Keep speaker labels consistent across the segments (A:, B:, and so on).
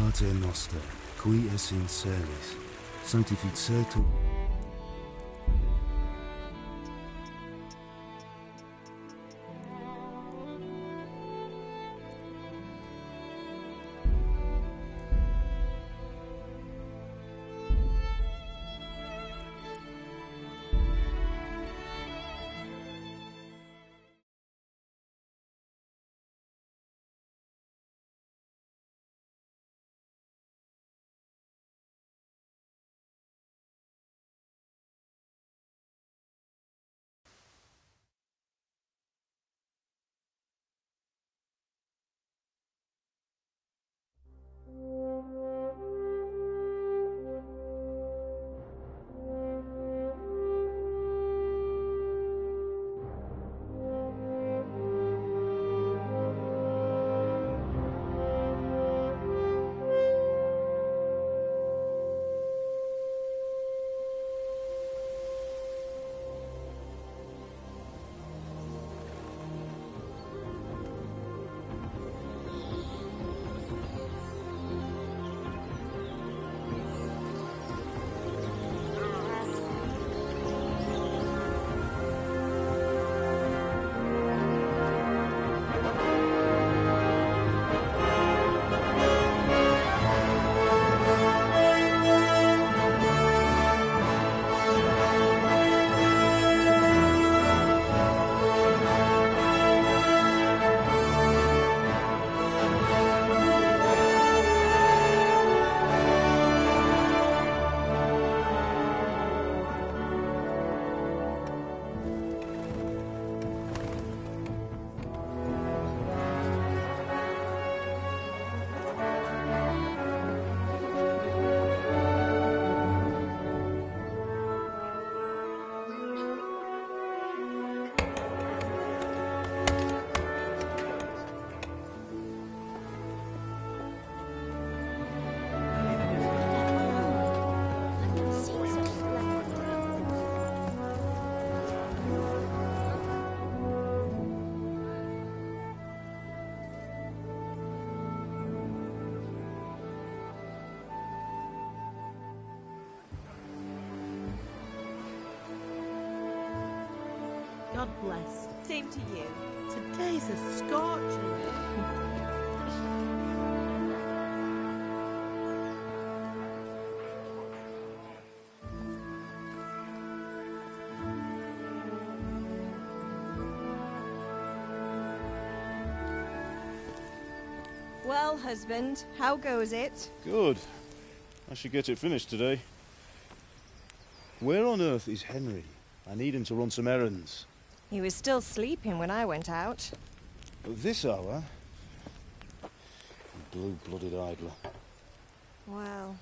A: Pater Noster, qui es in celis, sanctificetur.
B: God bless. Same to you. Today's a scorcher.
C: Well, husband, how goes it?
D: Good. I should get it finished today. Where on earth is Henry? I need him to run some errands.
C: He was still sleeping when I went out.
D: At this hour? Blue-blooded idler.
C: Well,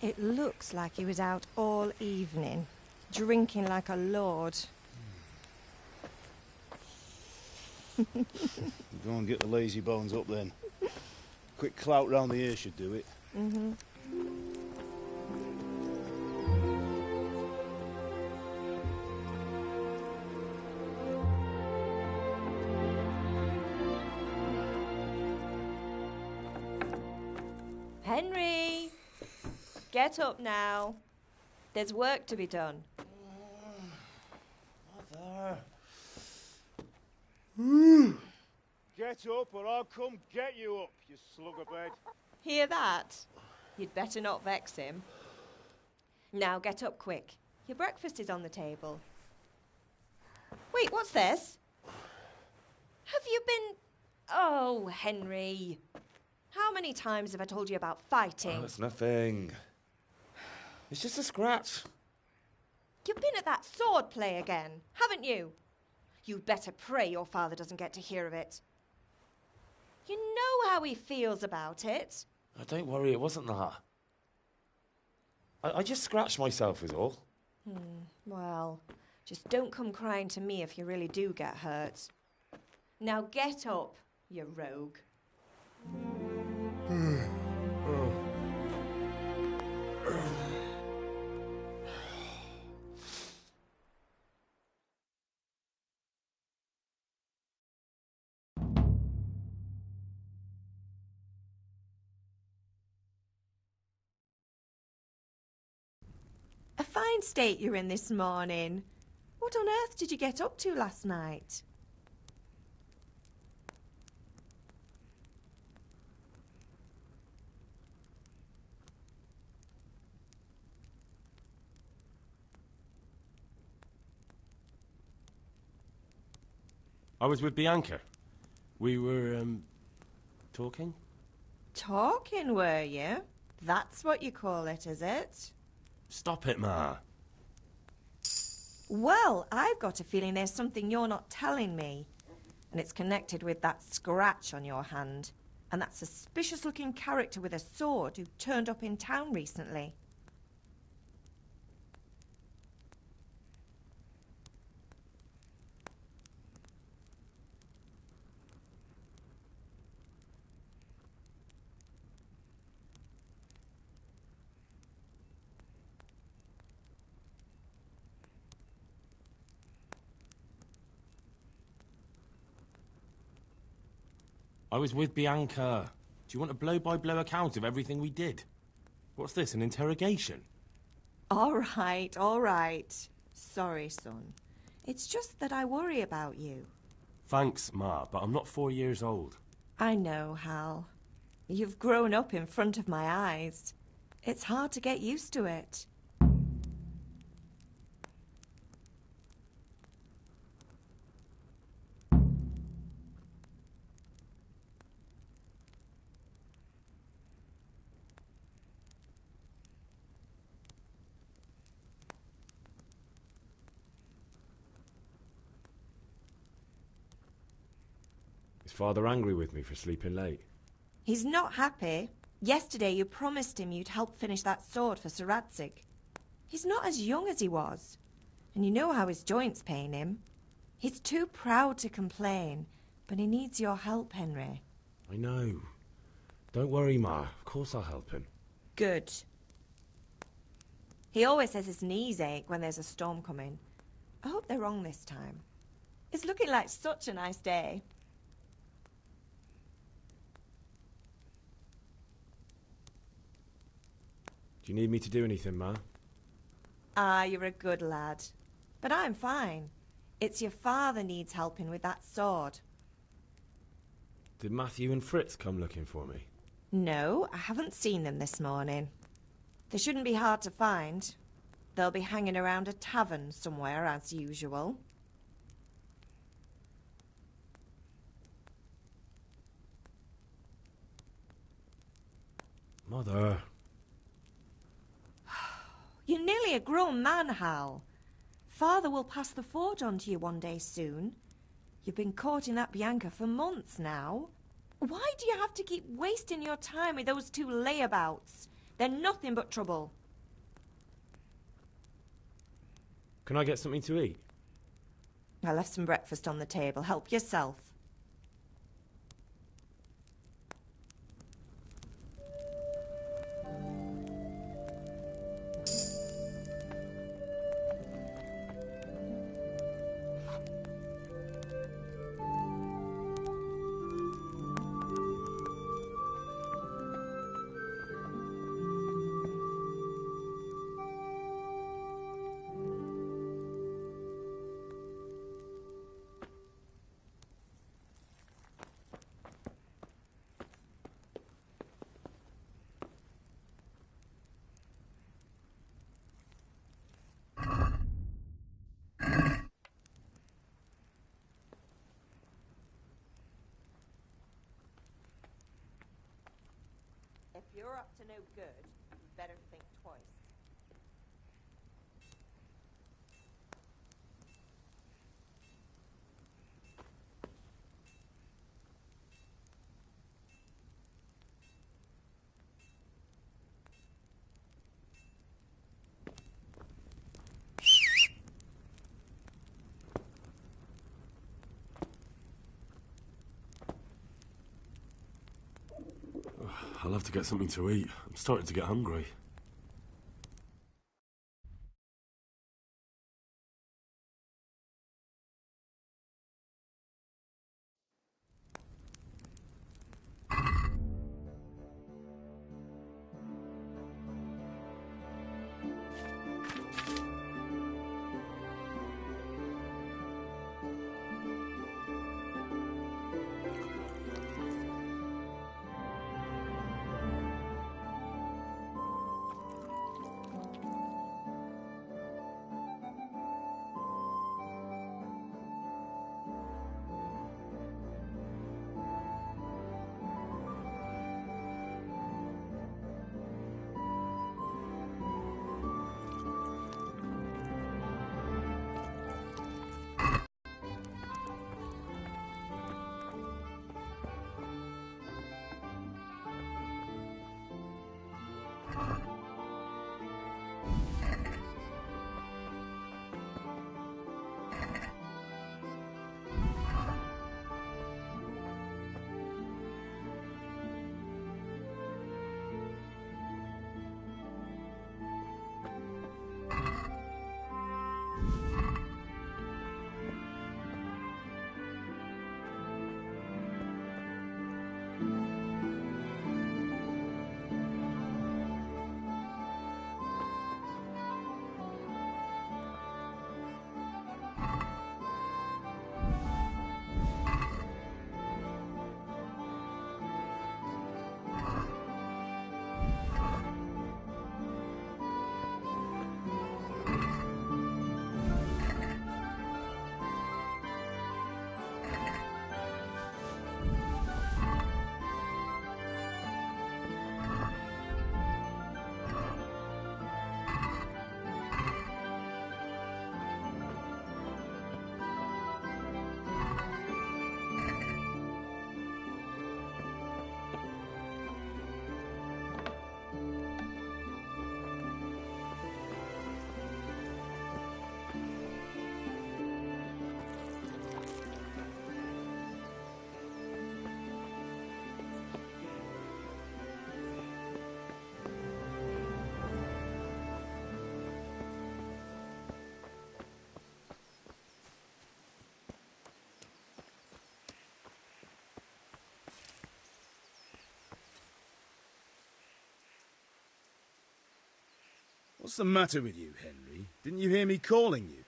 C: it looks like he was out all evening, drinking like a lord.
D: Go and get the lazy bones up then. Quick clout round the ear should do it.
C: Mm-hmm. Henry! Get up now. There's work to be done.
D: Mother. Get up or I'll come get you up, you slug of bed.
C: Hear that? You'd better not vex him. Now get up quick. Your breakfast is on the table. Wait, what's this? Have you been... Oh, Henry. How many times have I told you about fighting?
E: Oh, it's nothing. It's just a scratch.
C: You've been at that sword play again, haven't you? You'd better pray your father doesn't get to hear of it. You know how he feels about it.
E: Oh, don't worry, it wasn't that. I just scratched myself is all.
C: Well, just don't come crying to me if you really do get hurt. Now get up, you rogue. fine state you're in this morning. What on earth did you get up to last night?
F: I was with Bianca. We were, talking?
C: Talking, were you? That's what you call it, is it?
F: Stop it, Ma.
C: Well, I've got a feeling there's something you're not telling me. And it's connected with that scratch on your hand. And that suspicious-looking character with a sword who turned up in town recently.
F: I was with Bianca. Do you want a blow-by-blow account of everything we did? What's this, an interrogation?
C: All right, all right. Sorry, son. It's just that I worry about you.
F: Thanks, Ma, but I'm not 4 years old.
C: I know, Hal. You've grown up in front of my eyes. It's hard to get used to it.
F: Is Father angry with me for sleeping late?
C: He's not happy. Yesterday you promised him you'd help finish that sword for Sir Radzig. He's not as young as he was. And you know how his joints pain him. He's too proud to complain, but he needs your help, Henry.
F: I know. Don't worry, Ma. Of course I'll help him.
C: Good. He always says his knees ache when there's a storm coming. I hope they're wrong this time. It's looking like such a nice day.
F: Do you need me to do anything, Ma?
C: Ah, you're a good lad. But I'm fine. It's your father needs helping with that sword.
F: Did Matthew and Fritz come looking for me?
C: No, I haven't seen them this morning. They shouldn't be hard to find. They'll be hanging around a tavern somewhere, as usual.
F: Mother.
C: You're nearly a grown man, Hal. Father will pass the forge on to you one day soon. You've been courting that Bianca for months now. Why do you have to keep wasting your time with those two layabouts? They're nothing but trouble.
F: Can I get something to eat?
C: I left some breakfast on the table. Help yourself. If you're up to no good, you better think twice.
F: I'll have to get something to eat. I'm starting to get hungry.
A: What's the matter with you, Henry? Didn't you hear me calling you?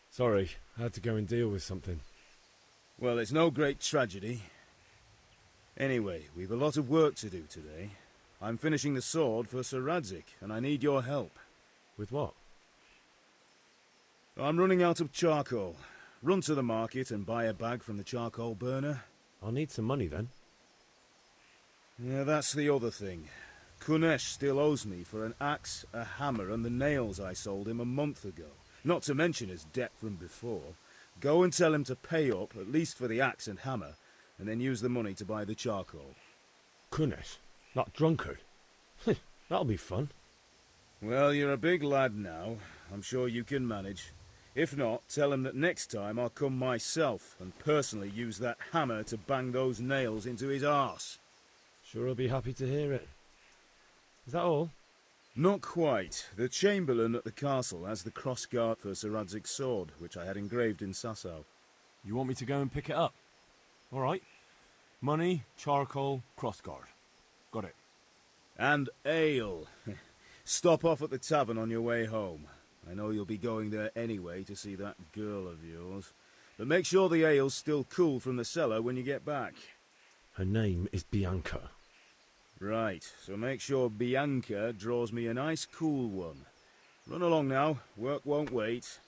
F: Sorry, I had to go and deal with something.
A: Well, it's no great tragedy. Anyway, we've a lot of work to do today. I'm finishing the sword for Sir Radzig, and I need your help.
F: With what?
A: I'm running out of charcoal. Run to the market and buy a bag from the charcoal burner.
F: I'll need some money then.
A: Yeah, that's the other thing. Kunesh still owes me for an axe, a hammer, and the nails I sold him a month ago. Not to mention his debt from before. Go and tell him to pay up, at least for the axe and hammer, and then use the money to buy the charcoal.
F: Kunesh? That drunkard? That'll be fun.
A: Well, you're a big lad now. I'm sure you can manage. If not, tell him that next time I'll come myself and personally use that hammer to bang those nails into his arse.
F: Sure he'll be happy to hear it. Is that all?
A: Not quite. The Chamberlain at the castle has the crossguard for Sir Radzig's sword, which I had engraved in Sasau.
F: You want me to go and pick it up? All right. Money, charcoal, crossguard. Got it.
A: And ale. Stop off at the tavern on your way home. I know you'll be going there anyway to see that girl of yours. But make sure the ale's still cool from the cellar when you get back.
F: Her name is Bianca.
A: Right, so make sure Bianca draws me a nice cool one. Run along now. Work won't wait.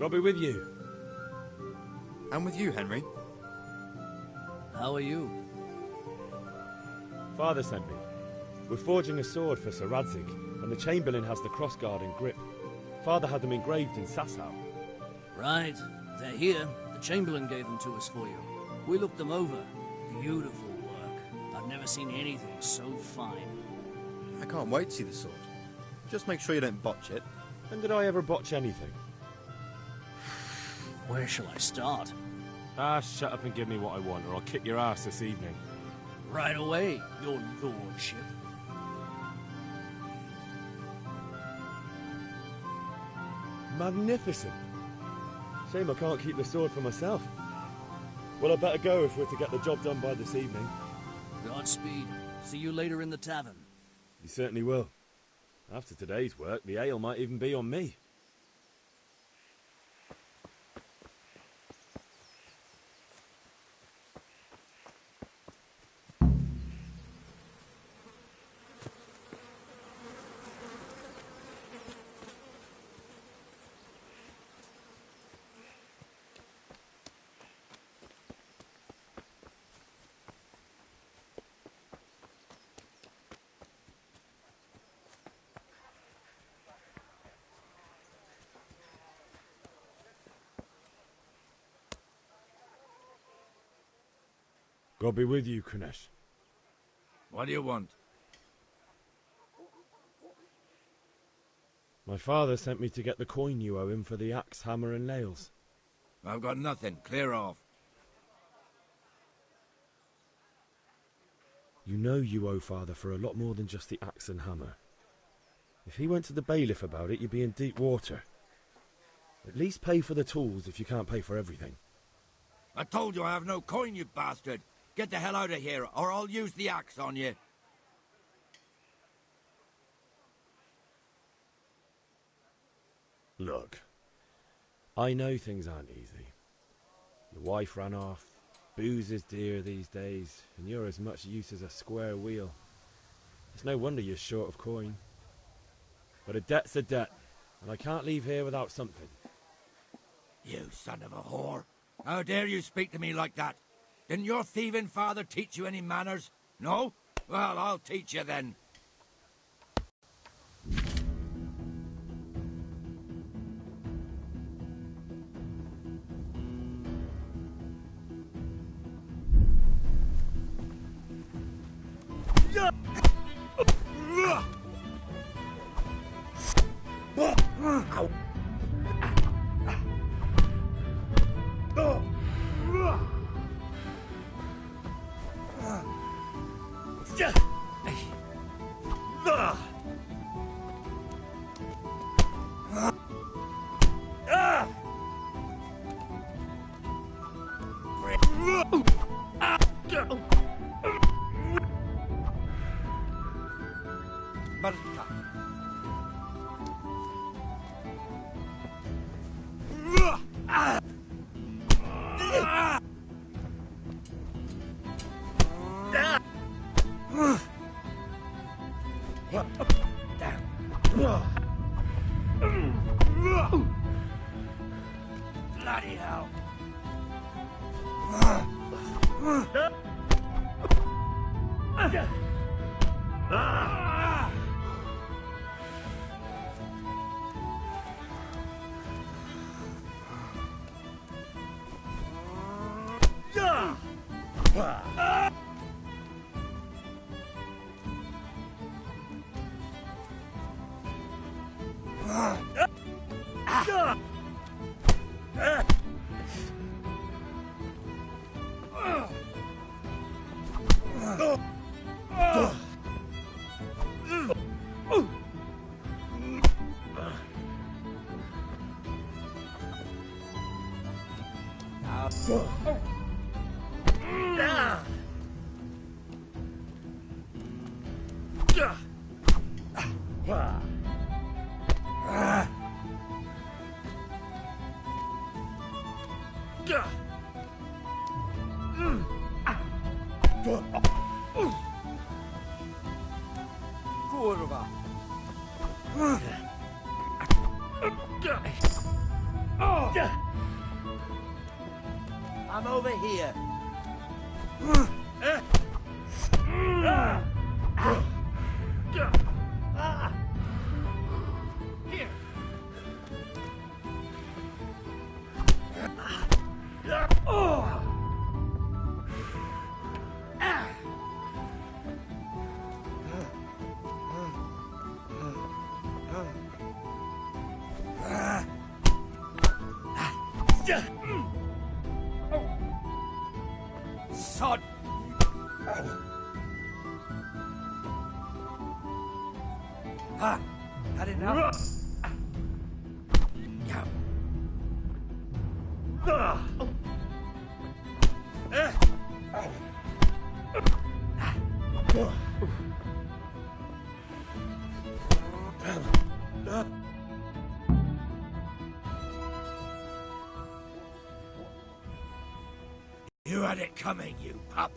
F: I'll be with you.
E: I'm with you, Henry.
G: How are you?
F: Father sent me. We're forging a sword for Sir Radzig, and the Chamberlain has the crossguard and grip. Father had them engraved in Sasau.
G: Right. They're here. The Chamberlain gave them to us for you. We looked them over. Beautiful work. I've never seen anything so fine.
E: I can't wait to see the sword. Just make sure you don't botch it.
F: When did I ever botch anything?
G: Where shall I start?
F: Shut up and give me what I want, or I'll kick your ass this evening.
G: Right away, your lordship.
F: Magnificent. Shame I can't keep the sword for myself. Well, I better go if we're to get the job done by this evening.
G: Godspeed. See you later in the tavern.
F: You certainly will. After today's work, the ale might even be on me. God be with you, Kunesh.
H: What do you want?
F: My father sent me to get the coin you owe him for the axe, hammer and nails.
H: I've got nothing. Clear off.
F: You know you owe father for a lot more than just the axe and hammer. If he went to the bailiff about it, you'd be in deep water. At least pay for the tools if you can't pay for everything.
H: I told you I have no coin, you bastard. Get the hell out of here, or I'll use the axe on you.
F: Look, I know things aren't easy. Your wife ran off, booze is dear these days, and you're as much use as a square wheel. It's no wonder you're short of coin. But a debt's a debt, and I can't leave here without something.
H: You son of a whore. How dare you speak to me like that? Didn't your thieving father teach you any manners? No? Well, I'll teach you then. Bloody hell. Kurwa. I'm over here. Here. Sod. Ha! Had enough? Come. You had it coming, you pup.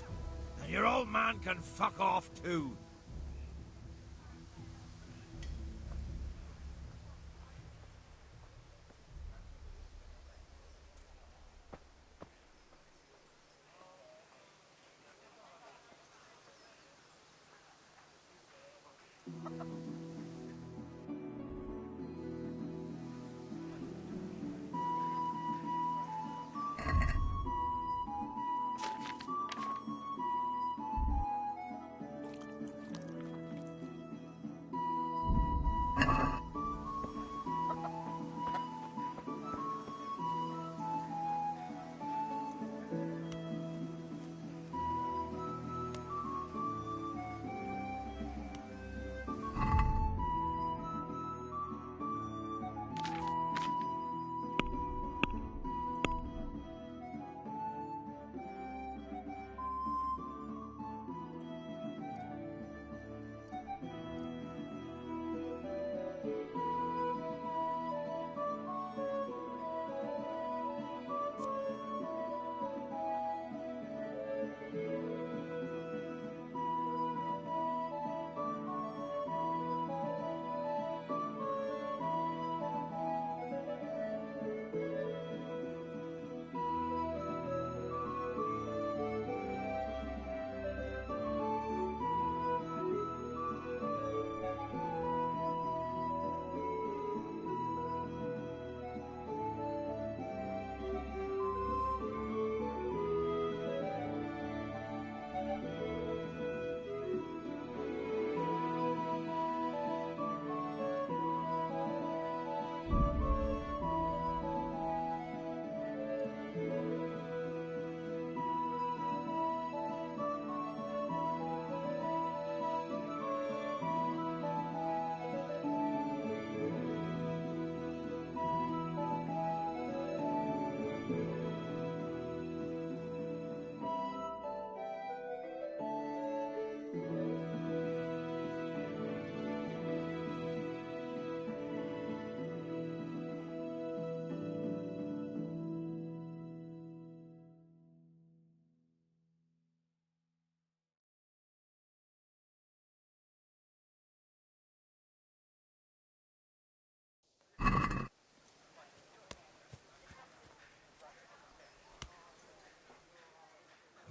H: And your old man can fuck off too.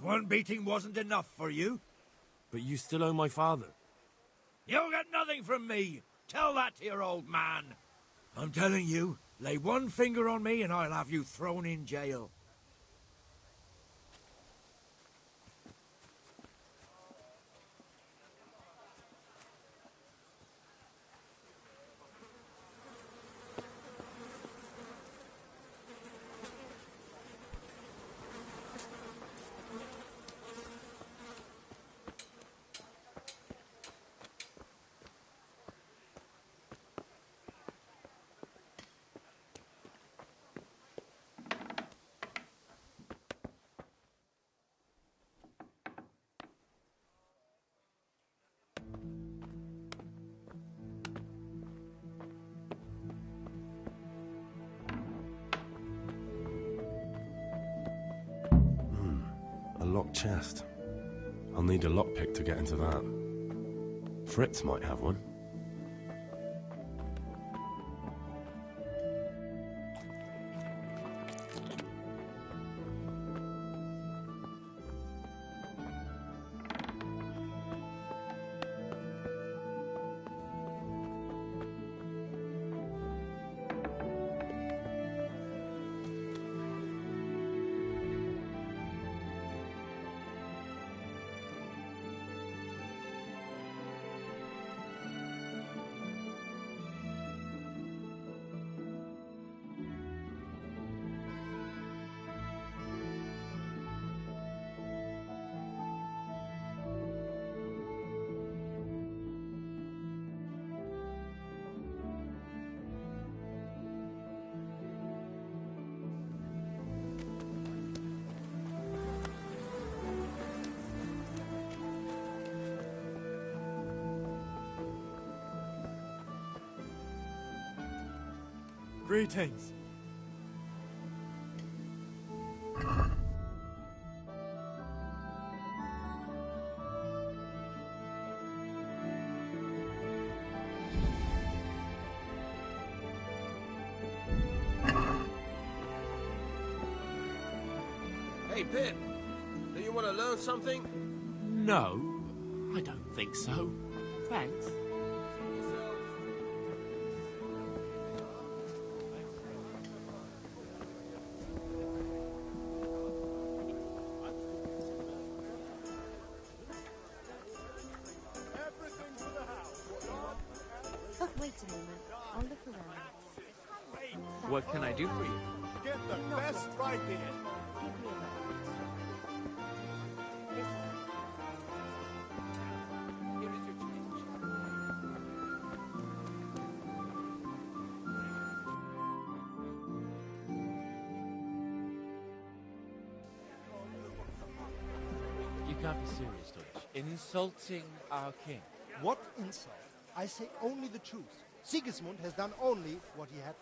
H: One beating wasn't enough for you?
F: But you still owe my father.
H: You'll get nothing from me. Tell that to your old man. I'm telling you, lay one finger on me and I'll have you thrown in jail.
I: A locked chest. I'll need a lockpick to get into that. Fritz might have one.
J: Greetings.
E: Hey, Pip. Do you want to learn something?
K: No, I don't think so. Thanks.
B: Oh, wait a moment. I'll look around.
K: What can I do for you?
D: Get the best right here.
B: Give me a moment. Listen.
K: You can't be serious, Deutsch. Insulting our king.
L: What insult? I say only the truth. Sigismund has done only what he had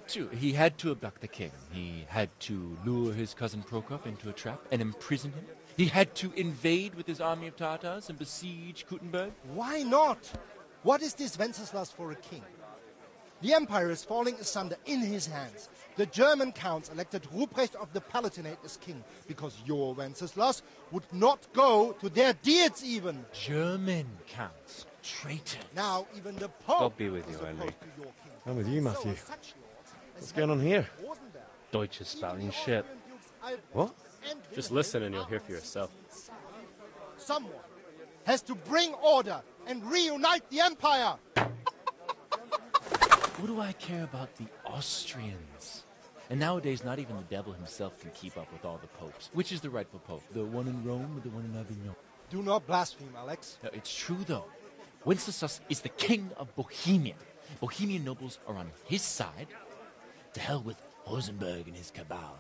L: to.
K: He had to abduct the king. He had to lure his cousin Prokop into a trap and imprison him. He had to invade with his army of Tatars and besiege Kuttenberg.
L: Why not? What is this Wenceslas for a king? The empire is falling asunder in his hands. The German counts elected Ruprecht of the Palatinate as king because your Wenceslas would not go to their deeds even.
K: German counts. Traitors.
L: Now even the Pope
M: God be with you,
L: is
M: Henry.
L: opposed to your king.
F: I'm with you, Matthew.
L: So such lords as
F: What's going on here?
L: Rosenberg,
M: Deutsch is spouting shit.
F: What?
L: and
M: Just listen and you'll hear for yourself.
L: Someone has to bring order and reunite the empire.
K: What do I care about the Austrians? And nowadays, not even the devil himself can keep up with all the popes. Which is the rightful pope? The one in Rome or the one in Avignon?
L: Do not blaspheme, Alex.
K: No, it's true, though. Wenceslas is the king of Bohemia. Bohemian nobles are on his side. To hell with Rosenberg and his cabal.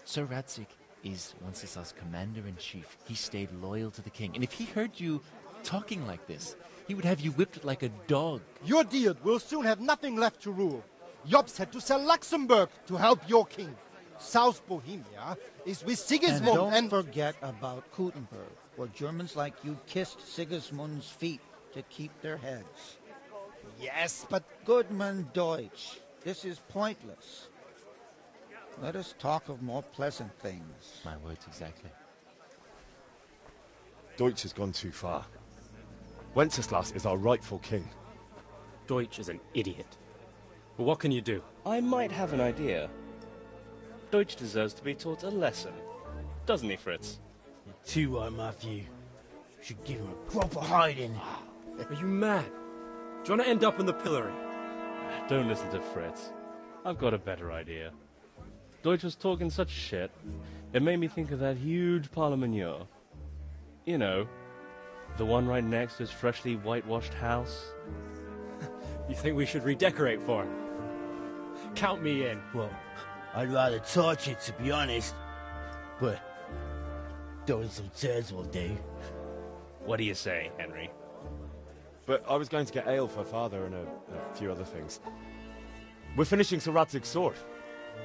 K: Sir Radzik is Wenceslas' commander-in-chief. He stayed loyal to the king. And if he heard you talking like this, he would have you whipped like a dog.
L: Your Diet will soon have nothing left to rule. Jobst had to sell Luxembourg to help your king. South Bohemia is with Sigismund
N: and don't forget about Kuttenberg, where Germans like you kissed Sigismund's feet to keep their heads.
L: Yes, but
N: Goodman Deutsch, this is pointless. Let us talk of more pleasant things.
K: My words exactly.
F: Deutsch has gone too far. Wenceslas is our rightful king.
M: Deutsch is an idiot. But what can you do?
O: I might have an idea. Deutsch deserves to be taught a lesson. Doesn't he, Fritz?
P: You're too right, Matthew. Should give him a proper hiding.
M: Are you mad? Do you want to end up in the pillory?
O: Don't listen to Fritz. I've got a better idea. Deutsch was talking such shit, it made me think of that huge parliament. You know, the one right next to his freshly whitewashed house.
M: You think we should redecorate for him? Count me in.
P: Well, I'd rather torch it, to be honest. But throwing some turds will do.
O: What do you say, Henry?
F: But I was going to get ale for father and a few other things. We're finishing Sir Radzig's sword.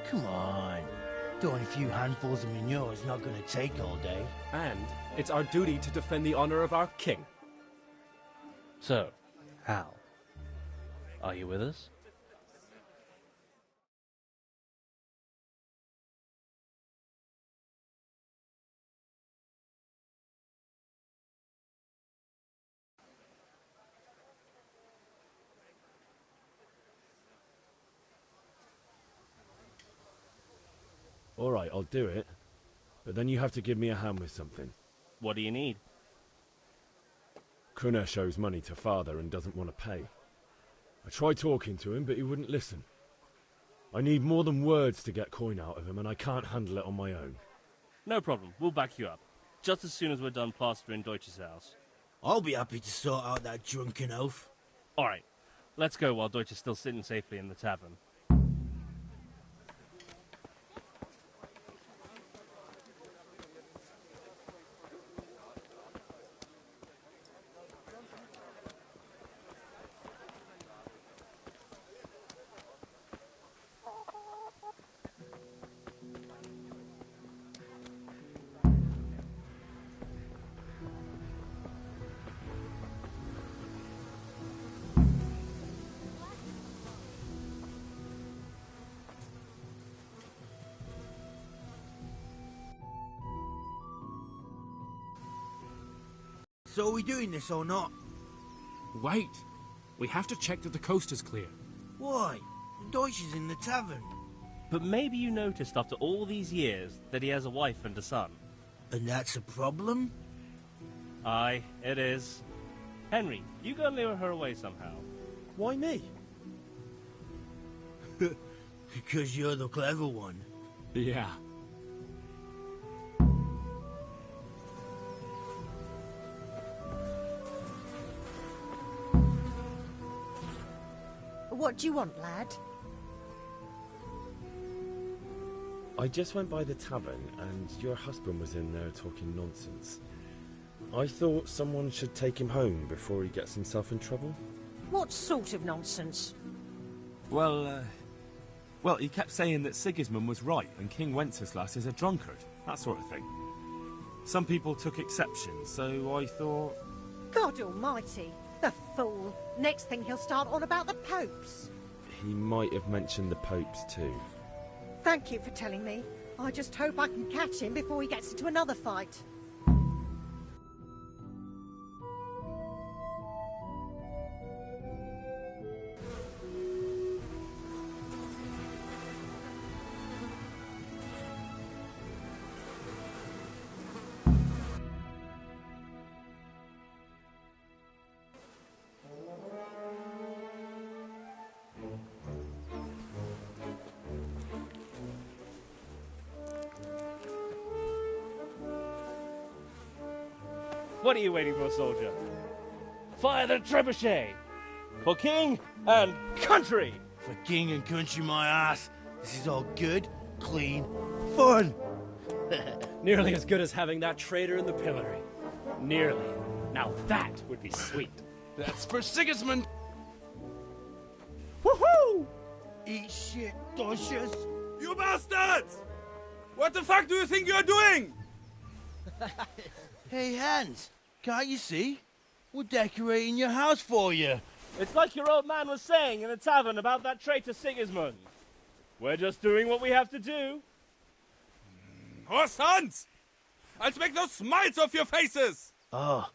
P: Come on. Throwing a few handfuls of manure is not going to take all day.
M: And it's our duty to defend the honor of our king.
O: So, Hal, are you with us?
F: All right, I'll do it. But then you have to give me a hand with something.
O: What do you need?
F: Kunesh owes money to father and doesn't want to pay. I tried talking to him, but he wouldn't listen. I need more than words to get coin out of him, and I can't handle it on my own.
O: No problem. We'll back you up. Just as soon as we're done plastering Deutsch's house.
P: I'll be happy to sort out that drunken oaf.
O: All right. Let's go while Deutsch is still sitting safely in the tavern.
H: So are we doing this or not?
J: Wait. We have to check that the coast is clear.
P: Why? Deutsch is in the tavern.
O: But maybe you noticed after all these years that he has a wife and a son.
P: And that's a problem?
O: Aye, it is. Henry, you go and lure her away somehow.
F: Why me?
P: Because you're the clever one.
J: Yeah.
B: What do you want, lad?
F: I just went by the tavern and your husband was in there talking nonsense. I thought someone should take him home before he gets himself in trouble.
B: What sort of nonsense?
M: Well, he kept saying that Sigismund was right and King Wenceslas is a drunkard, that sort of thing. Some people took exception, so I thought...
B: God almighty, the fool. Next thing he'll start on about the popes.
F: He might have mentioned the popes too.
B: Thank you for telling me. I just hope I can catch him before he gets into another fight.
O: What are you waiting for, soldier? Fire the trebuchet! For king and country!
P: For king and country, my ass. This is all good, clean, fun.
M: Nearly as good as having that traitor in the pillory. Nearly. Now that would be sweet.
Q: That's for Sigismund!
P: Woohoo! Eat shit, Deutsches.
Q: You bastards! What the fuck do you think you're doing?
P: Hey, Hans, can't you see? We're decorating your house for you.
O: It's like your old man was saying in the tavern about that traitor Sigismund. We're just doing what we have to do.
Q: Horse Hans! I'll make those smiles off your faces!
P: Oh,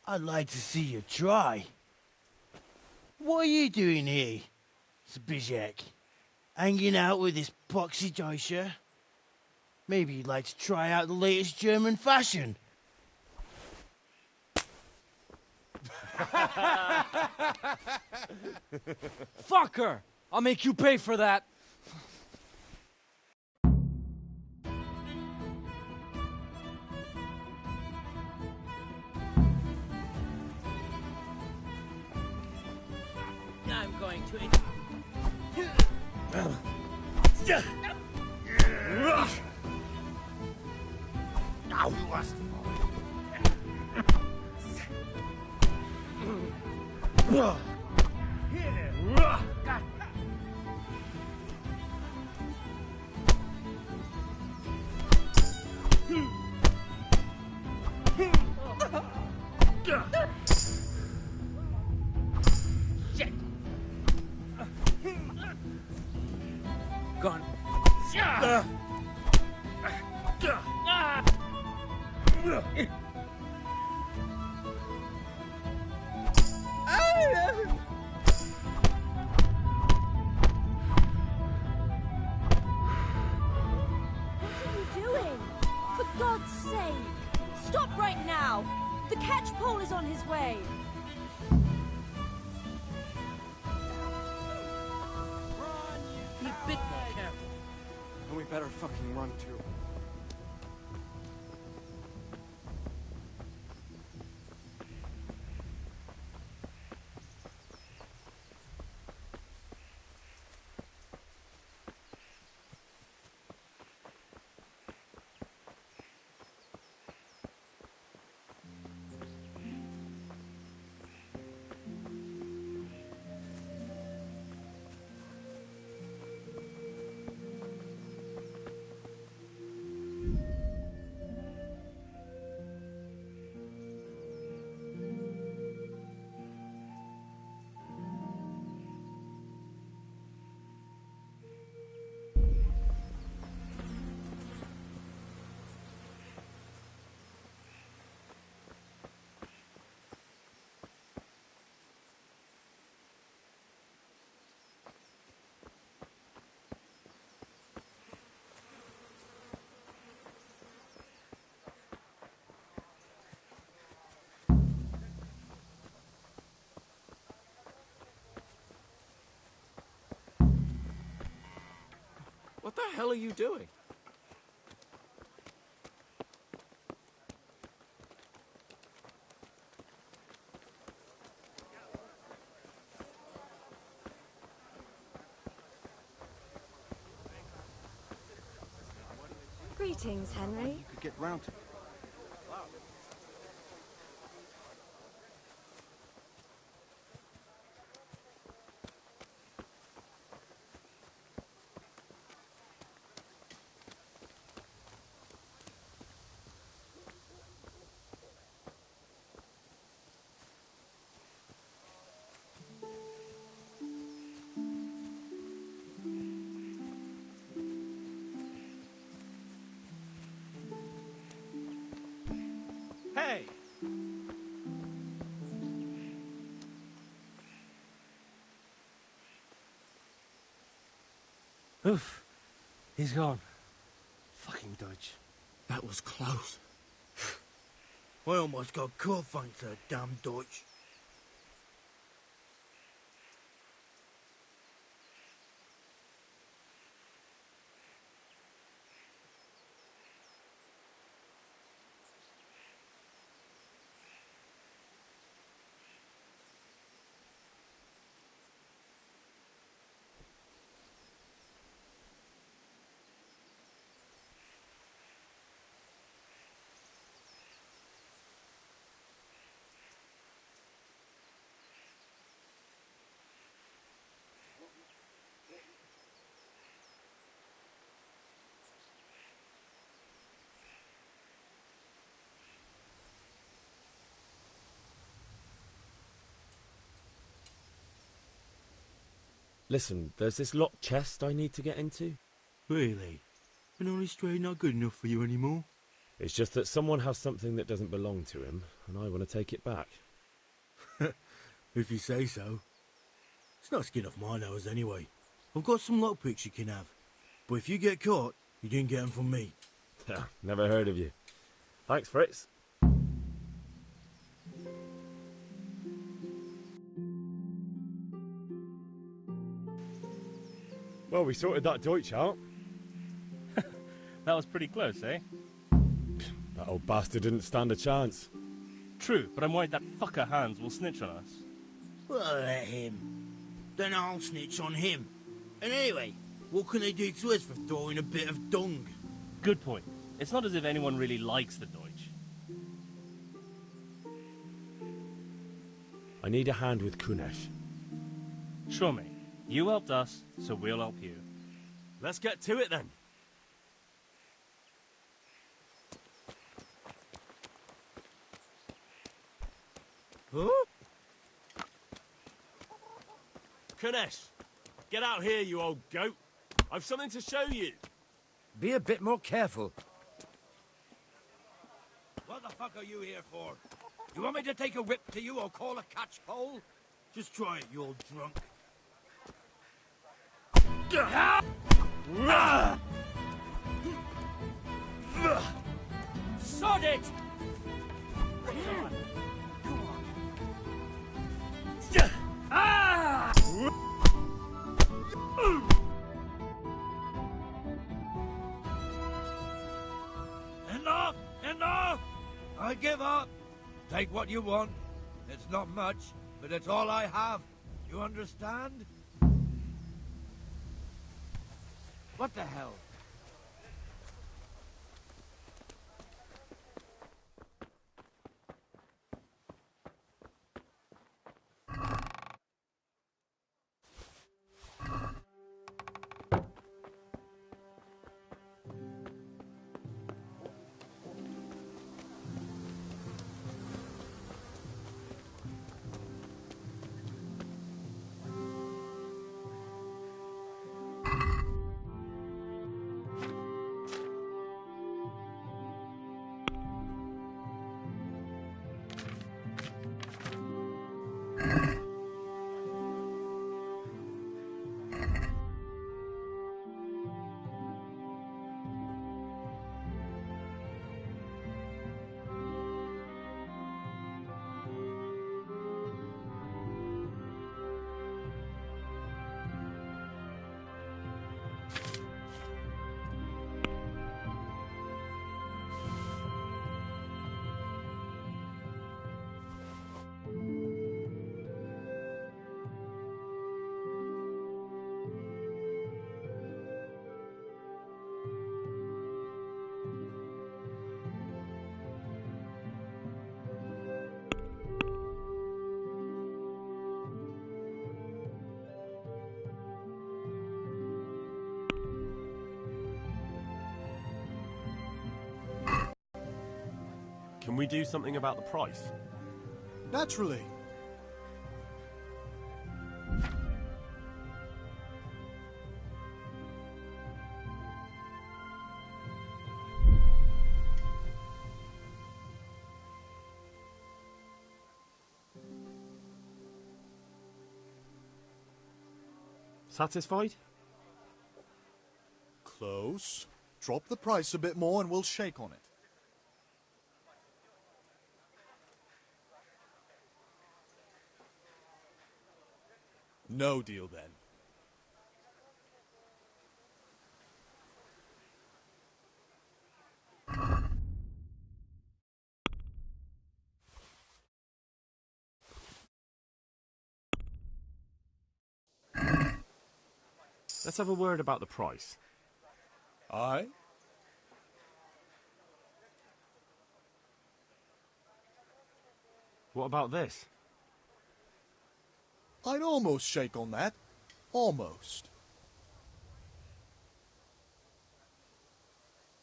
P: I'd like to see you try. What are you doing here, Zbigniew? Hanging out with this poxy Deutscher? Maybe you'd like to try out the latest German fashion.
M: Fuck her! I'll make you pay for that!
G: I'm going to...
J: Shit! Gone.
R: For God's sake! Stop right now! The catch pole is on his way!
J: Be a bit more careful. And we better fucking run too. What the hell are you doing?
R: Greetings, Henry.
J: You could get round to.
Q: Hey!
P: Oof. He's gone. Fucking Deutsch.
N: That was close. I almost got caught thanks to that damn Deutsch.
F: Listen, there's this locked chest I need to get into.
P: Really? And only straight not good enough for you anymore?
F: It's just that someone has something that doesn't belong to him, and I want to take it back.
P: If you say so. It's not skin off my nose anyway. I've got some lockpicks you can have. But if you get caught, you didn't get them from me.
F: Never heard of you. Thanks, Fritz. Well, we sorted that Deutsch out.
O: That was pretty close, eh?
F: That old bastard didn't stand a chance.
O: True, but I'm worried that fucker Hans will snitch on us.
P: Well, let him. Then I'll snitch on him. And anyway, what can they do to us for throwing a bit of dung?
O: Good point. It's not as if anyone really likes the Deutsch.
F: I need a hand with Kunesh.
O: Sure, mate. You helped us, so we'll help you.
M: Let's get to it then.
P: Huh?
M: Kunesh, get out here, you old goat. I've something to show you.
H: Be a bit more careful.
N: What the fuck are you here for? You want me to take a whip to you or call a catchpole?
P: Just try it, you old drunk.
N: Sod it! Ah!
H: Enough! Enough! I give up. Take what you want. It's not much, but it's all I have. You understand? What the hell?
I: Can we do something about the price?
J: Naturally.
M: Satisfied?
J: Close. Drop the price a bit more and we'll shake on it. No deal then.
M: Let's have a word about the price.
J: Aye?
M: What about this?
J: I'd almost shake on that. Almost.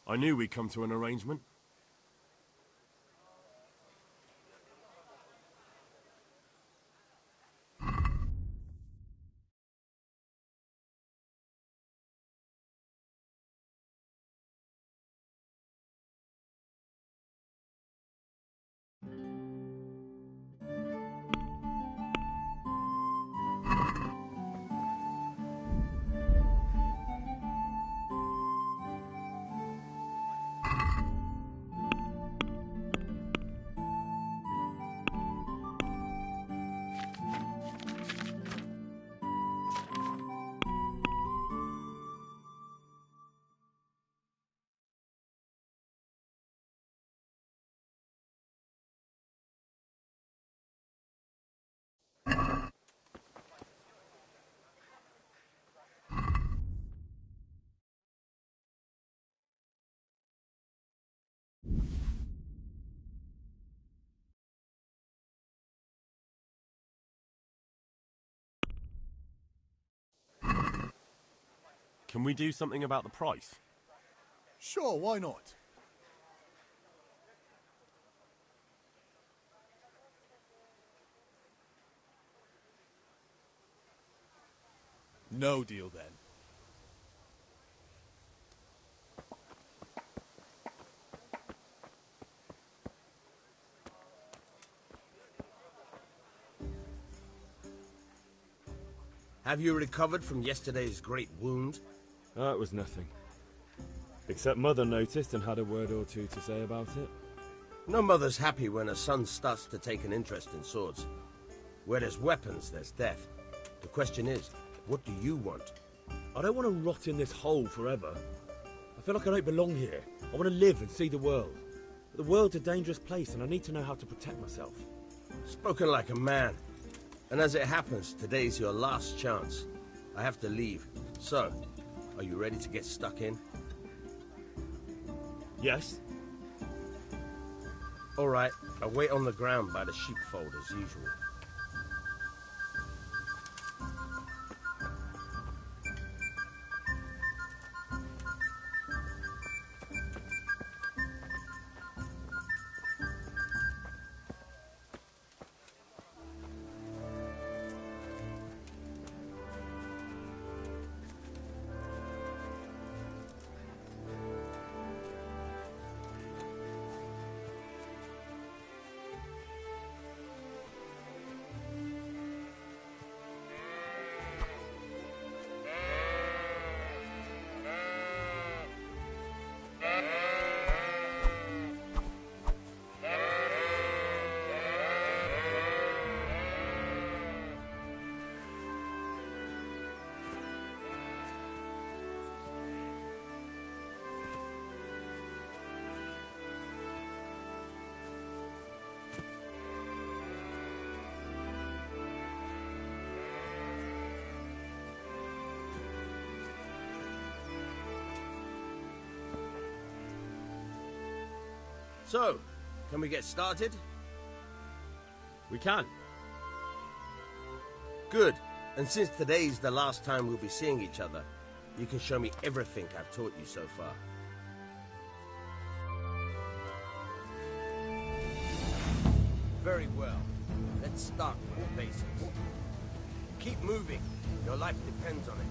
I: I knew we'd come to an arrangement. Can we do something about the price?
J: Sure, why not? No deal then.
S: Have you recovered from yesterday's great wound?
F: Oh, it was nothing. Except Mother noticed and had a word or two to say about it.
S: No mother's happy when her son starts to take an interest in swords. Where there's weapons, there's death. The question is, what do you want?
F: I don't want to rot in this hole forever. I feel like I don't belong here. I want to live and see the world. But the world's a dangerous place and I need to know how to protect myself.
S: Spoken like a man. And as it happens, today's your last chance. I have to leave. So, are you ready to get stuck in?
F: Yes.
S: All right, I'll wait on the ground by the sheepfold as usual. So, can we get started?
F: We can.
S: Good. And since today's the last time we'll be seeing each other, you can show me everything I've taught you so far. Very well. Let's start with the basics. Keep moving. Your life depends on it.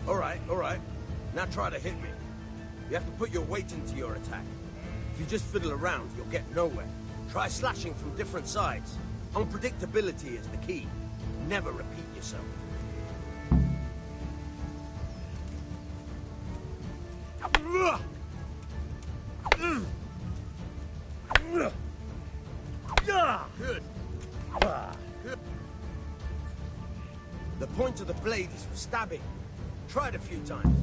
S: All right. Now try to hit me. You have to put your weight into your attack. If you just fiddle around, you'll get nowhere. Try slashing from different sides. Unpredictability is the key. Never repeat yourself. Good. Good. The point of the blade is for stabbing. Try it a few times.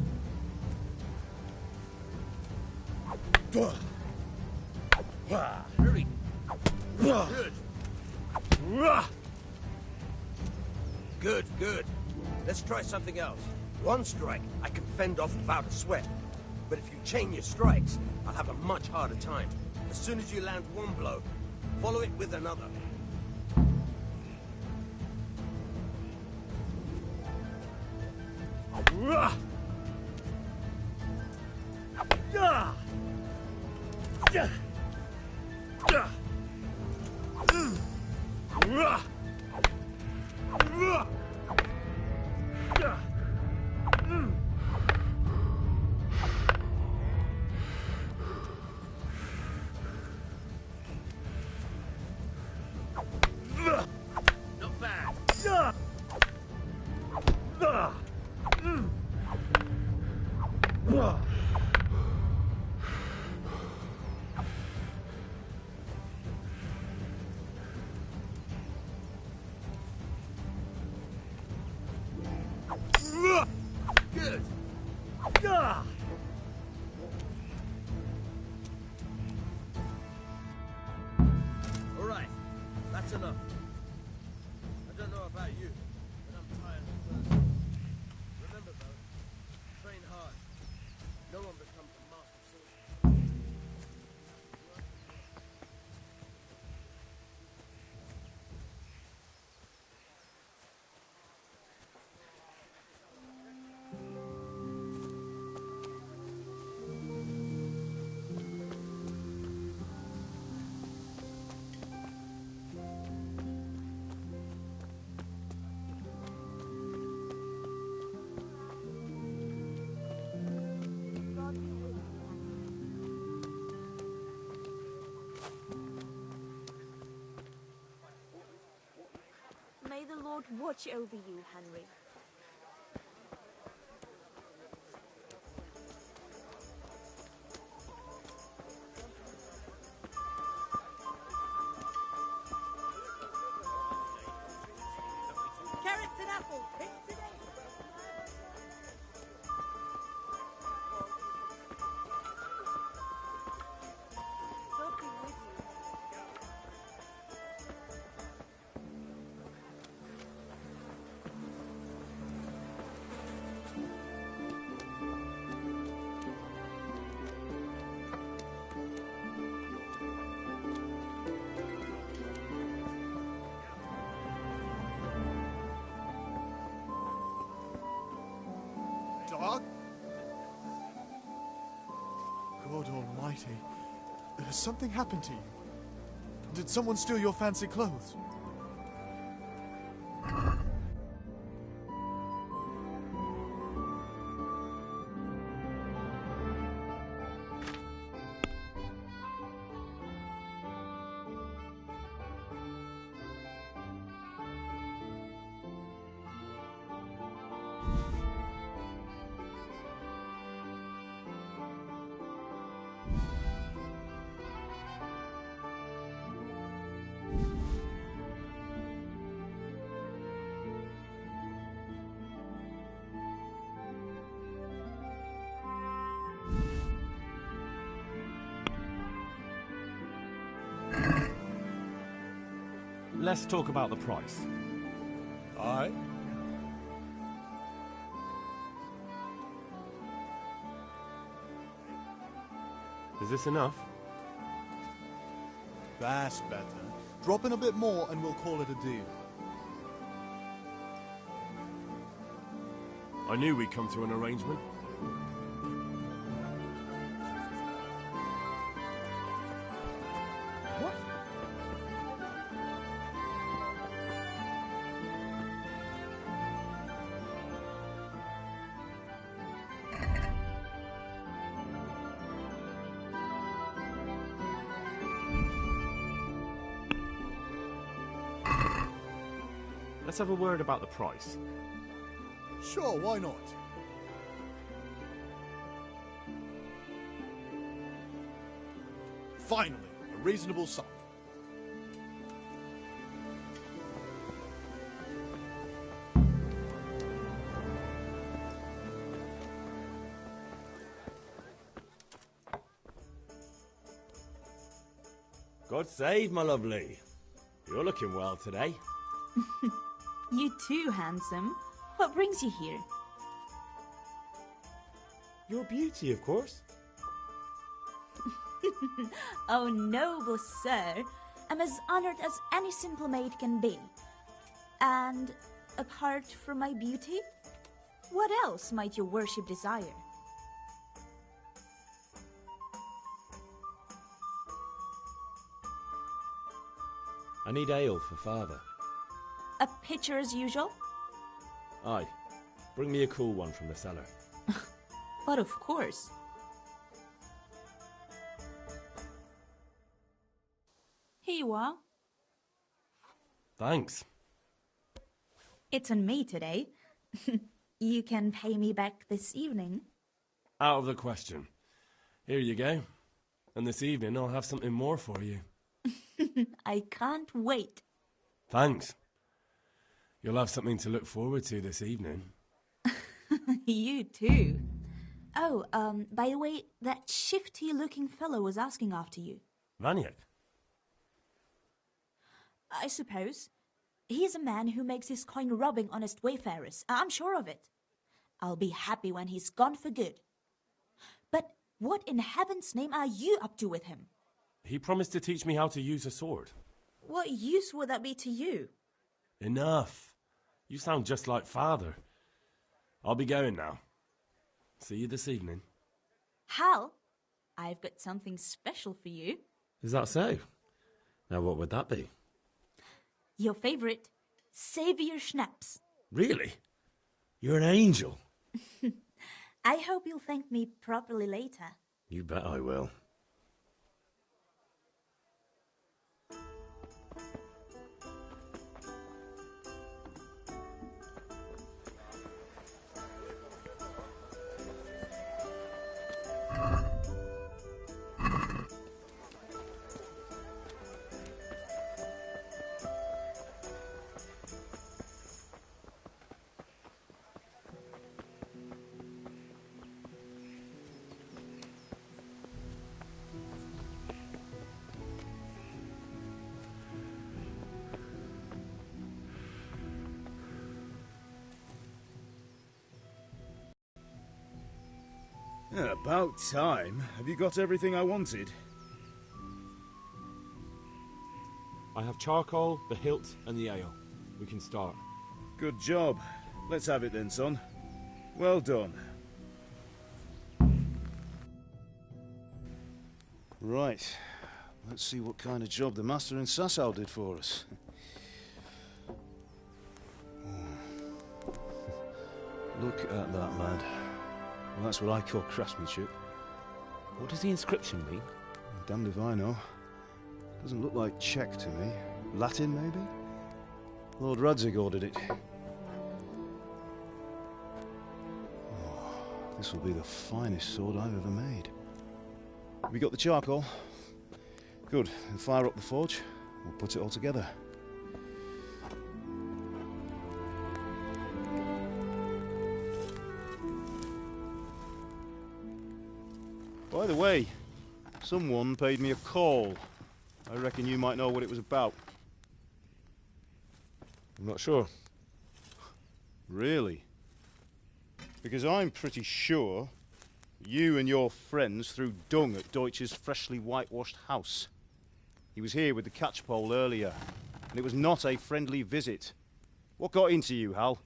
S: Very good. Good. Let's try something else. One strike, I can fend off without a sweat. But if you chain your strikes, I'll have a much harder time. As soon as you land one blow, follow it with another. Not bad. Good. All right, that's enough. I don't know about you, but I'm tired of first. Remember though, train hard. No one becomes a master swordsman.
R: May the Lord watch over you, Henry.
B: Carrots and apples, picked today. God be with you.
J: Dog? God almighty. Has something happened to you? Did someone steal your fancy clothes?
M: Let's talk about the price.
J: Aye?
I: Is this enough?
J: That's better. Drop in a bit more and we'll call it a deal.
I: I knew we'd come to an arrangement.
L: What?
I: Let's have a word about the price.
J: Sure, why not? Finally, a reasonable sum.
F: God save, my lovely. You're looking well today.
R: You too, handsome. What brings you here?
F: Your beauty, of course.
R: Oh, noble sir. I'm as honored as any simple maid can be. And apart from my beauty, what else might your worship desire?
F: I need ale for father.
R: A pitcher as usual?
F: Aye. Bring me a cool one from the cellar.
R: But of course. Here you are.
I: Thanks.
R: It's on me today. You can pay me back this evening.
I: Out of the question. Here you go. And this evening I'll have something more for you.
R: I can't wait.
I: Thanks. You'll have something to look forward to this evening.
R: You too. Oh, by the way, that shifty-looking fellow was asking after you.
I: Vaniak?
R: I suppose. He's a man who makes his coin robbing honest wayfarers. I'm sure of it. I'll be happy when he's gone for good. But what in heaven's name are you up to with him?
I: He promised to teach me how to use a sword.
R: What use would that be to you?
I: Enough. You sound just like father. I'll be going now. See you this evening.
R: Hal, I've got something special for you.
F: Is that so? Now what would that be?
R: Your favourite Saviour Schnapps.
F: Really? You're an angel.
R: I hope you'll thank me properly later.
F: You bet I will.
A: Yeah, about time. Have you got everything I wanted?
F: I have charcoal, the hilt, and the ale. We can start.
A: Good job. Let's have it then, son. Well done. Right. Let's see what kind of job the master in Sasau did for us. Look at that, lad. Well, that's what I call craftsmanship.
F: What does the inscription mean?
A: Damned if I know. Doesn't look like Czech to me. Latin, maybe? Lord Radzig ordered it. Oh, this will be the finest sword I've ever made. Have you got the charcoal? Good. Then fire up the forge. We'll put it all together. By the way, someone paid me a call. I reckon you might know what it was about.
F: I'm not sure.
A: Really? Because I'm pretty sure you and your friends threw dung at Deutsch's freshly whitewashed house. He was here with the catchpole earlier, and it was not a friendly visit. What got into you, Hal?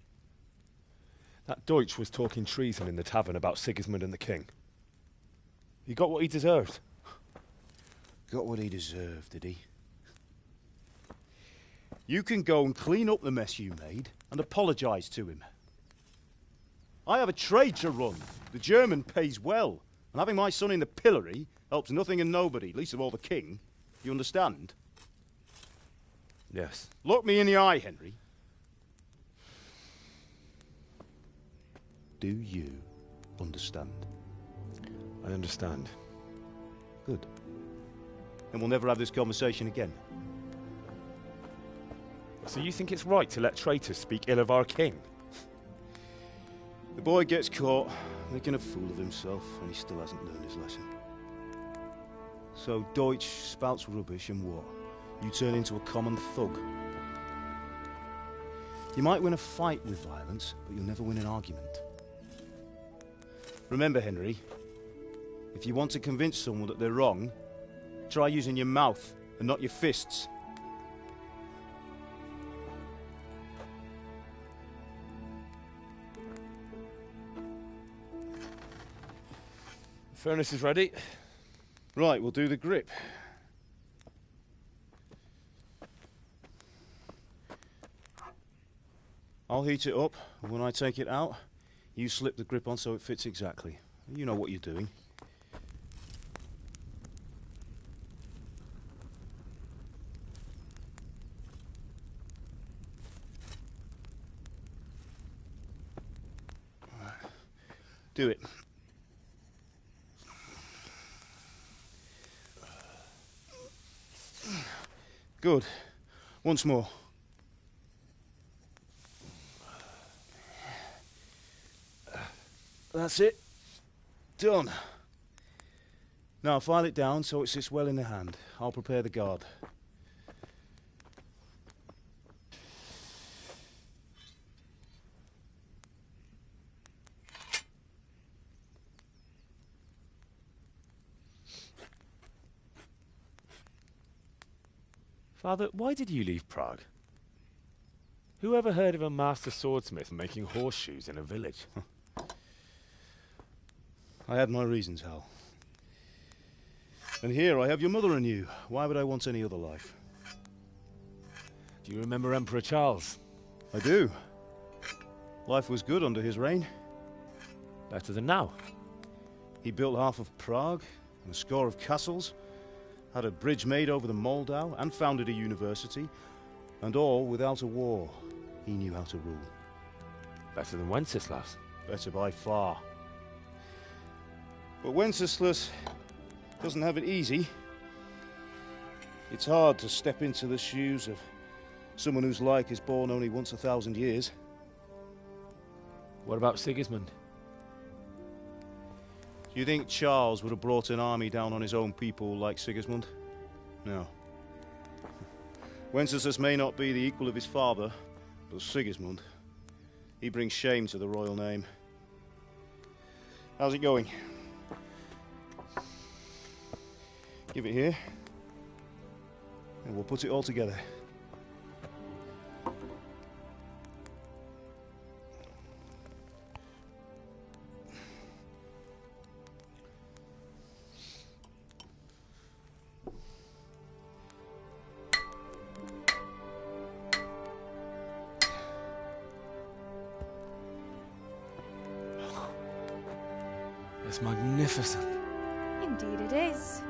F: That Deutsch was talking treason in the tavern about Sigismund and the king. He got what he deserved.
A: Got what he deserved, did he? You can go and clean up the mess you made and apologise to him. I have a trade to run. The German pays well. And having my son in the pillory helps nothing and nobody, least of all the king. You understand?
F: Yes.
A: Look me in the eye, Henry. Do you understand?
F: I understand.
A: Good. And we'll never have this conversation again.
F: So you think it's right to let traitors speak ill of our king?
A: The boy gets caught making a fool of himself, and he still hasn't learned his lesson. So Deutsch spouts rubbish, and what? You turn into a common thug. You might win a fight with violence, but you'll never win an argument. Remember, Henry, if you want to convince someone that they're wrong, try using your mouth and not your fists.
F: The furnace is ready.
A: Right, we'll do the grip. I'll heat it up, and when I take it out, you slip the grip on so it fits exactly. You know what you're doing. Do it. Good. Once more. That's it. Done. Now file it down so it sits well in the hand. I'll prepare the guard.
F: Father, why did you leave Prague? Who ever heard of a master swordsmith making horseshoes in a village?
A: I had my reasons, Hal. And here I have your mother and you. Why would I want any other life?
F: Do you remember Emperor Charles?
A: I do. Life was good under his reign.
F: Better than now.
A: He built half of Prague and a score of castles, had a bridge made over the Moldau, and founded a university, and all without a war. He knew how to rule.
F: Better than Wenceslas.
A: Better by far. But Wenceslas doesn't have it easy. It's hard to step into the shoes of someone whose like is born only once 1,000 years.
F: What about Sigismund?
A: Do you think Charles would have brought an army down on his own people like Sigismund? No. Wenceslas may not be the equal of his father, but Sigismund, he brings shame to the royal name. How's it going? Give it here, and we'll put it all together.
F: It's magnificent.
T: Indeed it is.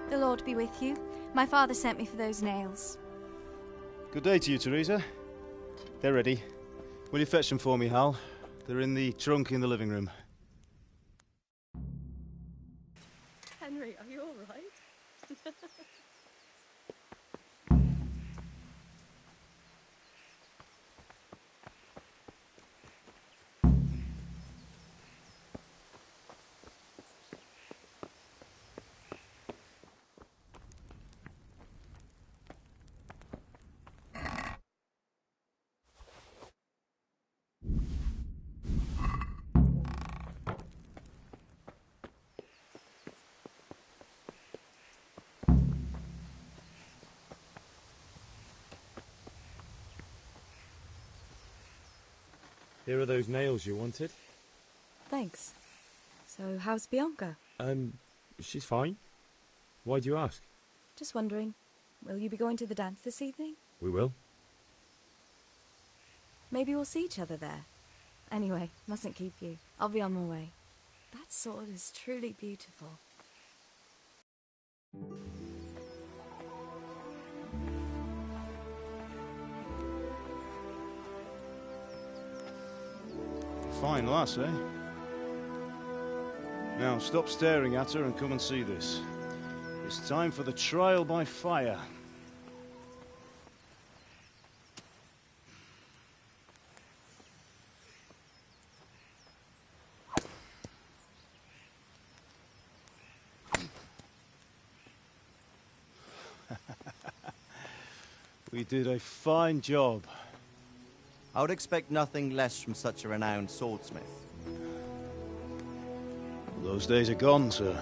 T: The Lord be with you. My father sent me for those nails.
A: Good day to you, Teresa. They're ready. Will you fetch them for me, Hal? They're in the trunk in the living room.
B: Henry, are you all right?
F: Here are those nails you wanted.
U: Thanks. So, how's Bianca?
F: She's fine. Why do you ask?
U: Just wondering, will you be going to the dance this evening?
F: We will.
U: Maybe we'll see each other there. Anyway, mustn't keep you. I'll be on my way. That sword is truly beautiful.
A: Fine lass, eh? Now, stop staring at her and come and see this. It's time for the trial by fire. We did a fine job.
V: I would expect nothing less from such a renowned swordsmith.
A: Those days are gone, sir.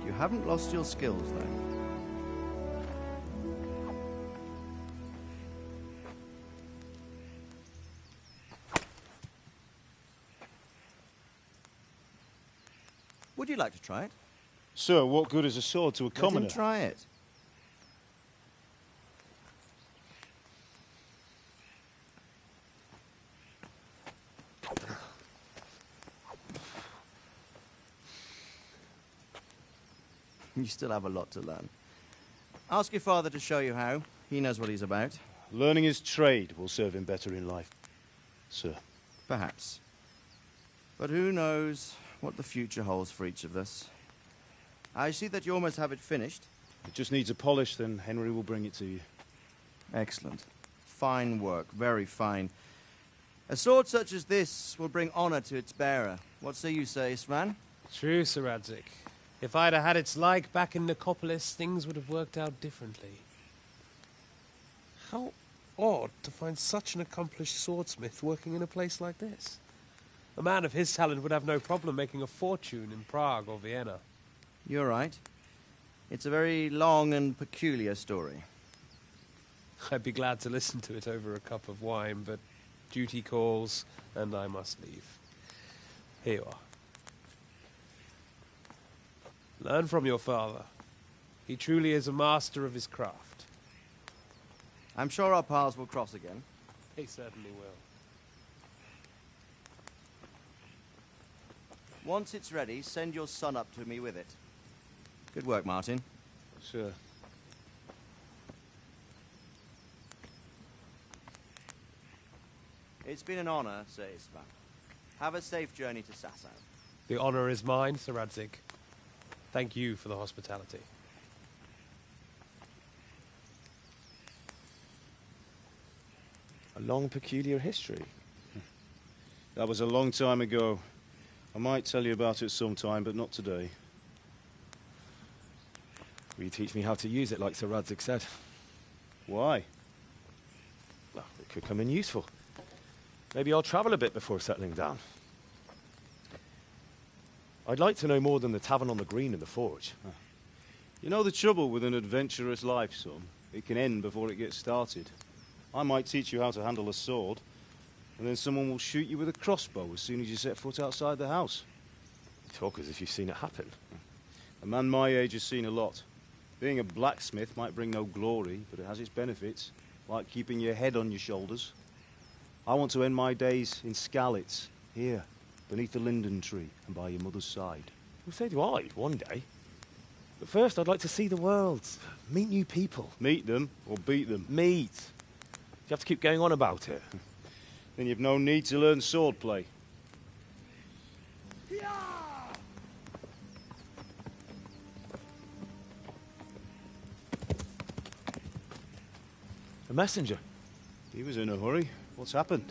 V: You haven't lost your skills, though. Would you like to try it?
A: Sir, what good is a sword to a commoner?
V: Let him try it. You still have a lot to learn. Ask your father to show you how. He knows what he's about.
A: Learning his trade will serve him better in life, sir.
V: Perhaps. But who knows what the future holds for each of us. I see that you almost have it finished.
A: It just needs a polish, then Henry will bring it to you.
V: Excellent. Fine work, very fine. A sword such as this will bring honor to its bearer. What say you, Svan?
W: True, Sir Radzik. If I'd have had its like back in Nicopolis, things would have worked out differently. How odd to find such an accomplished swordsmith working in a place like this. A man of his talent would have no problem making a fortune in Prague or Vienna.
V: You're right. It's a very long and peculiar story.
W: I'd be glad to listen to it over a cup of wine, but duty calls, and I must leave. Here you are. Learn from your father. He truly is a master of his craft.
V: I'm sure our paths will cross again.
W: He certainly will.
V: Once it's ready, send your son up to me with it. Good work, Martin.
A: Sure.
V: It's been an honor, Sir Istvan. Have a safe journey to Sasau.
W: The honor is mine, Sir Radzik. Thank you for the hospitality.
F: A long, peculiar history.
A: That was a long time ago. I might tell you about it sometime, but not today.
F: Will you teach me how to use it, like Sir Radzik said?
A: Why?
F: Well, it could come in useful. Maybe I'll travel a bit before settling down. I'd like to know more than the tavern on the green and the forge.
A: You know the trouble with an adventurous life, son? It can end before it gets started. I might teach you how to handle a sword, and then someone will shoot you with a crossbow as soon as you set foot outside the house.
F: You talk as if you've seen it happen.
A: A man my age has seen a lot. Being a blacksmith might bring no glory, but it has its benefits, like keeping your head on your shoulders. I want to end my days in Skalitz, here, beneath the linden tree and by your mother's side.
F: Well, so do I, one day. But first, I'd like to see the world, meet new people.
A: Meet them or beat them?
F: Meet. You have to keep going on about it.
A: Then you've no need to learn swordplay.
F: A messenger.
A: He was in a hurry. What's happened?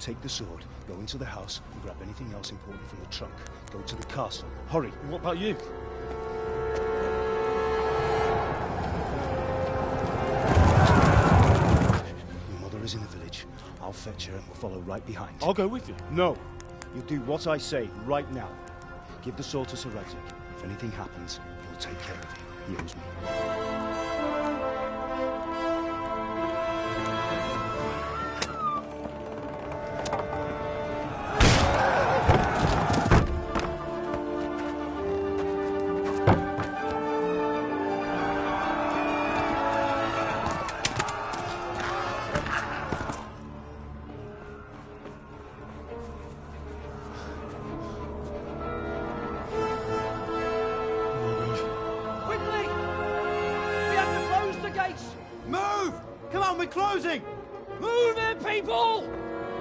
C: Take the sword, go into the house, and grab anything else important from the trunk. Go to the castle. Hurry!
M: What about you?
C: Your mother is in the village. I'll fetch her and we'll follow right behind.
M: I'll go with you.
C: No! You'll do what I say right now. Give the sword to Sir Radzik. If anything happens, he'll take care of you. He owes me.
S: Closing! Move it, people!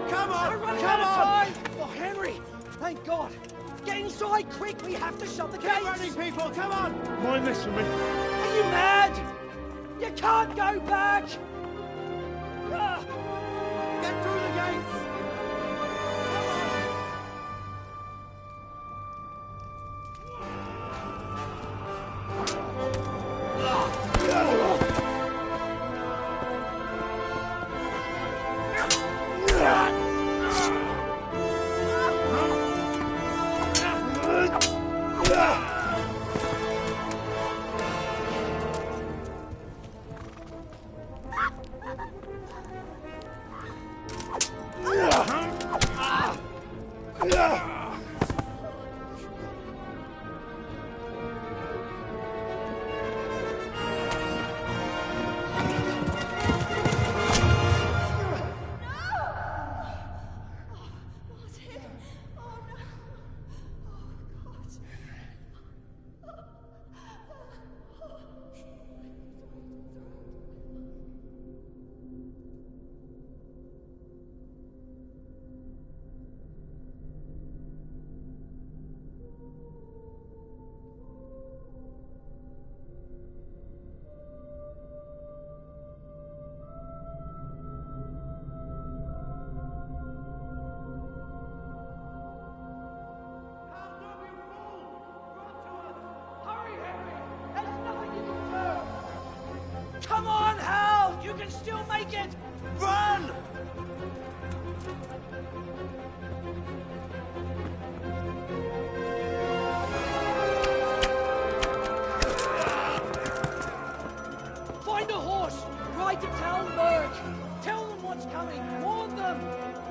S: Come on! We're running out of time! Oh, Henry! Thank God! Get inside, quick! We have to shut the gates! Keep running, people! Come on!
M: Mind this for me.
S: Are you mad? You can't go back! Get through the gates! Come on, Hal! You can still make it! Run! Find a horse! Ride to Talmberg! Tell them what's coming! Warn them!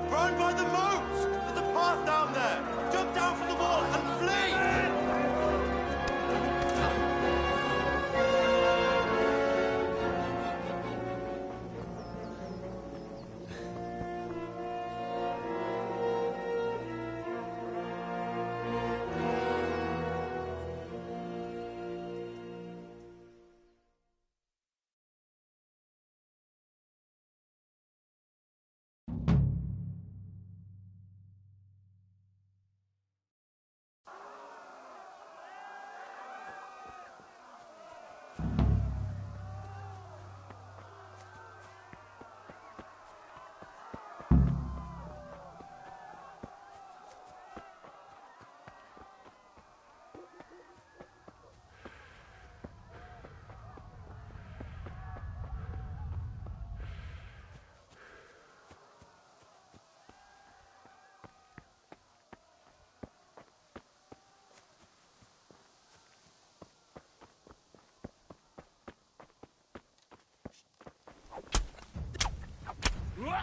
D: Run by the moats! There's a path down there! Jump down from the wall and flee!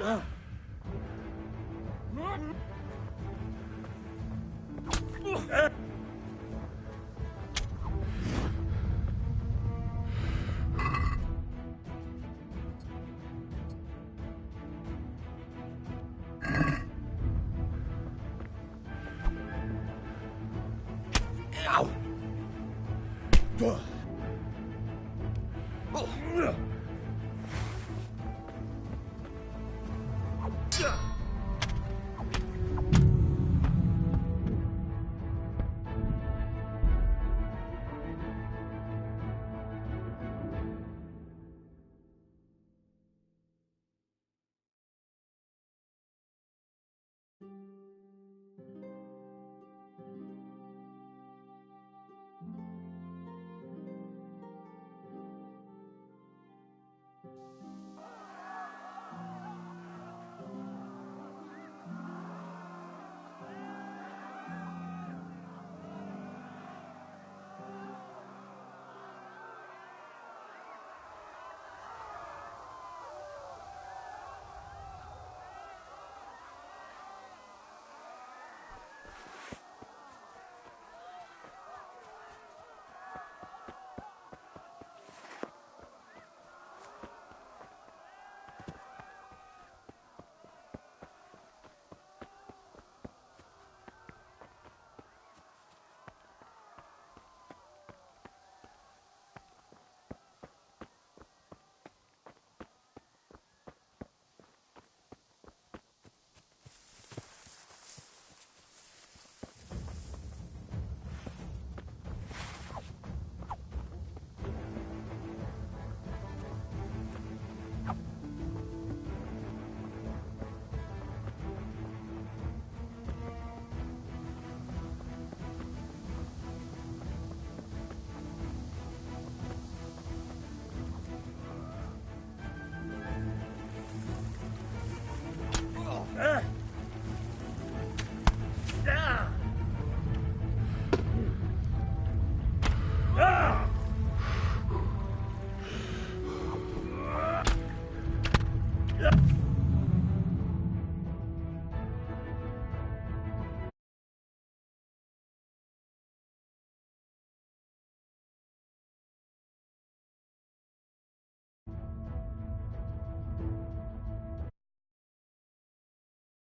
A: Ow!